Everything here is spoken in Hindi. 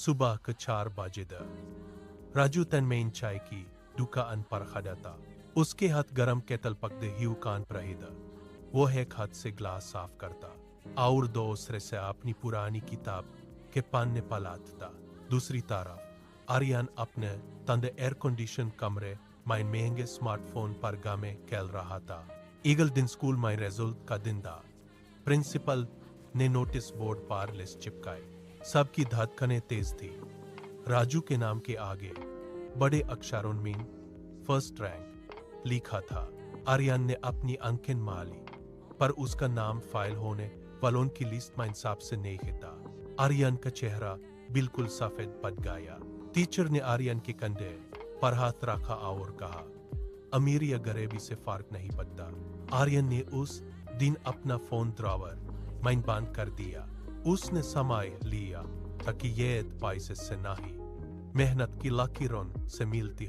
Suba ke 4 बजे द राजू तनमेन चाय की दुकान पर खड़ा था। उसके हाथ गरम केतल पकड़े हुए कान पर ही था। वो एक हाथ से ग्लास साफ करता और दूसरे से अपनी पुरानी किताब के पन्ने पलटता। दूसरी तरफ आर्यन अपने तंदे एयर कंडीशन कमरे में महंगे स्मार्टफोन पर गाने खेल रहा था। ईगल दिन स्कूल में रिजल्ट का दिन था। प्रिंसिपल ने नोटिस बोर्ड पर लिस्ट चिपकाई। सबकी धड़कनें तेज थी। राजू के नाम के आगे बड़े अक्षरों में फर्स्ट रैंक लिखा था। आर्यन ने अपनी आंखें माली, पर उसका नाम फाइल होने वालों की लिस्ट में इंसाफ से नहीं था। आर्यन का चेहरा बिल्कुल सफेद पड़ गया। टीचर ने आर्यन के कंधे पर हाथ रखा और कहा, अमीर या गरीबी से फर्क नहीं पड़ता। आर्यन ने उस दिन अपना फोन ड्रॉवर में बंद कर दिया। उसने समय लिया ताकि ये पैसे से नहीं, मेहनत की लकीरों से मिलती